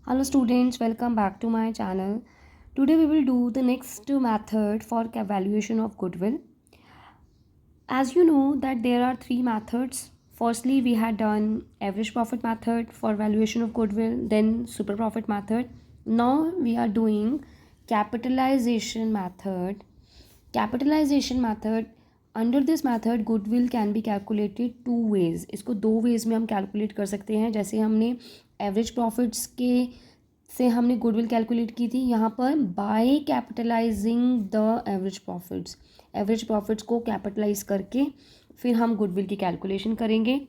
Hello students, welcome back to my channel. Today we will do the next method for valuation of goodwill. As you know that there are three methods. Firstly, we had done average profit method for valuation of goodwill, then super profit method. Now we are doing capitalization method. Capitalization method, under this method goodwill can be calculated two ways. इसको दो ways में हम calculate कर सकते हैं. जैसे हमने average profits के से हमने गुडविल कैलकुलेट की थी, यहाँ पर by capitalising the average profits को कैपिटलाइज करके फिर हम गुडविल की कैलकुलेशन करेंगे.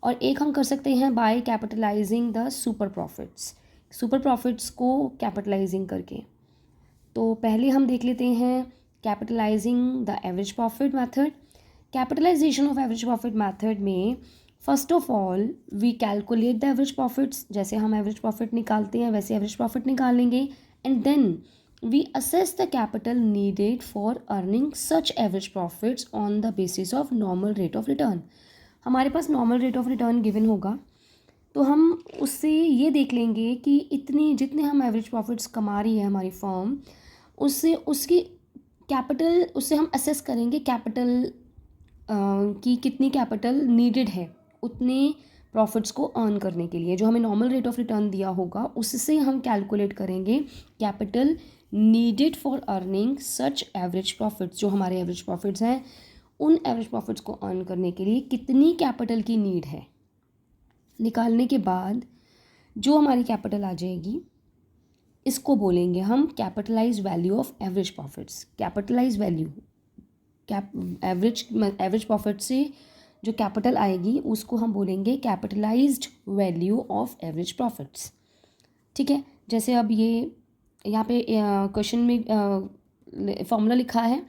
और एक हम कर सकते हैं by capitalising the super profits को कैपिटलाइजिंग करके. तो पहले हम देख लेते हैं capitalising the average profit method. Capitalisation of average profit method में first of all we calculate the average profits. जैसे हम एवरेज प्रॉफिट निकालते हैं वैसे एवरेज प्रॉफिट निकालेंगे. And then we assess the capital needed for earning such average profits on the basis of normal rate of return. हमारे पास normal rate of return given होगा, तो हम उससे ये देख लेंगे कि इतनी जितने हम एवरेज प्रॉफिट्स कमा रही है हमारी फर्म, उससे उसकी कैपिटल, उससे हम असेस करेंगे कैपिटल की कितनी कैपिटल नीडेड है उतने प्रॉफिट्स को अर्न करने के लिए. जो हमें नॉर्मल रेट ऑफ रिटर्न दिया होगा उससे हम कैलकुलेट करेंगे capital needed for earning such average profits. जो हमारे एवरेज प्रॉफिट्स हैं उन एवरेज प्रॉफिट्स को अर्न करने के लिए कितनी कैपिटल की नीड है. निकालने के बाद जो हमारी कैपिटल आ जाएगी इसको बोलेंगे हम capitalize value of average profits. Capitalize value average profit से जो कैपिटल आएगी उसको हम बोलेंगे capitalized value of average profits. ठीक है. जैसे अब ये यहाँ पे क्वेश्चन में फॉर्मूला लिखा है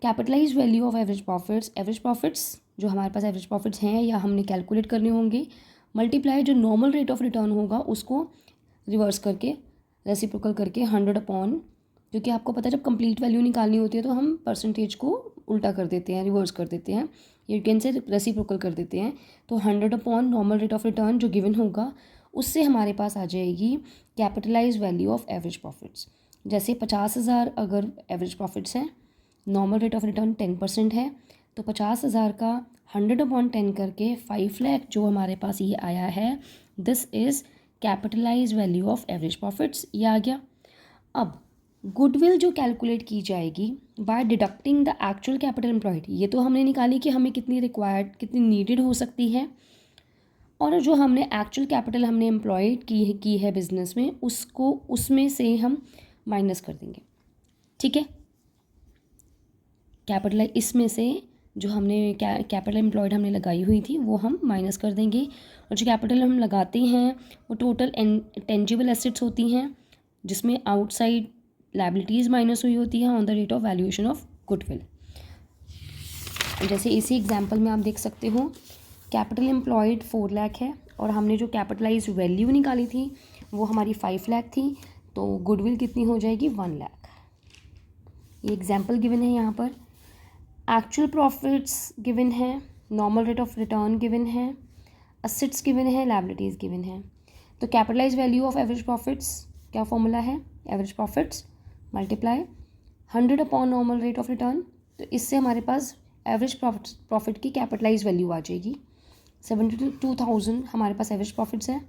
capitalize value of average profits जो हमारे पास एवरेज प्रॉफिट्स हैं या हमने कैलकुलेट करने होंगे, मल्टीप्लाई जो नॉर्मल रेट ऑफ रिटर्न होगा उसको रिवर्स करके रेसिप्रोकल करके 100 अपॉन, क्योंकि आपको पता है जब कंप्लीट वैल्यू निकालनी होती है तो हम परसेंटेज को उल्टा कर देते हैं, रिवर्स कर देते हैं, यू कैन से रेसिप्रोकल कर देते हैं. तो 100 upon normal rate of return जो गिवन होगा उससे हमारे पास आ जाएगी capitalize value of average profits. जैसे 50,000 अगर एवरेज प्रॉफिट्स हैं, नॉर्मल रेट ऑफ रिटर्न 10% है, तो 50,000 का 100 अपॉन 10 करके 5 लाख जो हमारे पास ये आया है, this is capitalize value of average profits. ये आ गया. अब गुडविल जो कैलकुलेट की जाएगी by deducting the actual capital employed. ये तो हमने निकाली कि हमें कितनी रिक्वायर्ड, कितनी नीडेड हो सकती है, और जो हमने एक्चुअल कैपिटल हमने एम्प्लॉयड की है बिजनेस में उसको उसमें से हम माइनस कर देंगे. ठीक है. कैपिटल इसमें से जो हमने कैपिटल एम्प्लॉयड हमने लगाई हुई थी वो हम माइनस कर देंगे. और जो कैपिटल हम लगाते हैं वो टोटल टेंजिबल एसेट्स होती हैं जिसमें आउटसाइड लायबिलिटीज़ माइनस हुई होती है on the rate of valuation of goodwill. जैसे इसी एग्जांपल में आप देख सकते हो कैपिटल एम्प्लॉयड 4 लाख है और हमने जो कैपिटलाइज वैल्यू निकाली थी वो हमारी 5 लाख थी, तो गुडविल कितनी हो जाएगी 1 लाख. ये एग्जांपल गिवन है यहाँ पर. एक्चुअल प्रॉफिट्स गिवन है, normal rate of return given है, असेट्स गिवन है, लायबिलिटीज़ गिवन है. तो capitalize value of average profits क्या फॉर्मूला है, average profits multiply 100 upon normal rate of return. तो इससे हमारे पास एवरेज प्रॉफिट की कैपिटलाइज वैल्यू आ जाएगी 72,000. हमारे पास एवरेज प्रॉफिट्स है,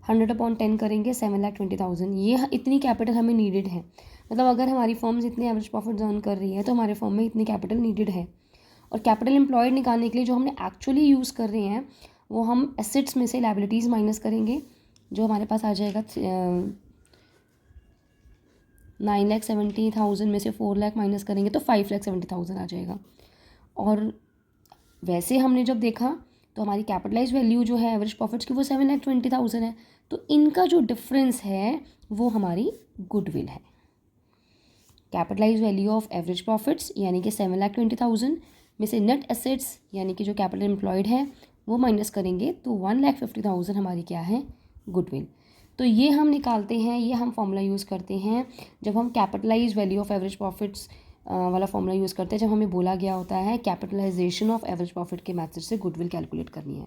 100 अपॉन 10 करेंगे 7,20,000. ये इतनी कैपिटल हमें नीडेड है. मतलब अगर हमारी फर्म्स इतने एवरेज प्रॉफिट अर्न कर रही है तो हमारे फर्म में इतनी कैपिटल नीडेड है. और कैपिटल एम्प्लॉयड निकालने के लिए जो हमने एक्चुअली यूज़ कर रहे हैं वो हम एसेट्स में से लायबिलिटीज़ माइनस करेंगे, जो हमारे पास आ जाएगा 9,70,000 में से 4 लाख माइनस करेंगे तो 5,70,000 आ जाएगा. और वैसे हमने जब देखा तो हमारी कैपिटलाइज वैल्यू जो है एवरेज प्रॉफिट्स की वो 7,20,000 है, तो इनका जो डिफरेंस है वो हमारी गुडविल है. Capitalize value of average profits यानी कि 7,20,000 में से नेट एसेट्स यानी कि जो कैपिटल एम्प्लॉयड है वो माइनस करेंगे तो 1,50,000 हमारी क्या है, गुडविल. तो ये हम निकालते हैं, ये हम फॉर्मूला यूज़ करते हैं जब हम capitalize value of average profits वाला फॉर्मूला यूज़ करते हैं जब हमें बोला गया होता है कैपिटलाइजेशन ऑफ एवरेज प्रॉफिट के मेथड से गुडविल कैलकुलेट करनी है.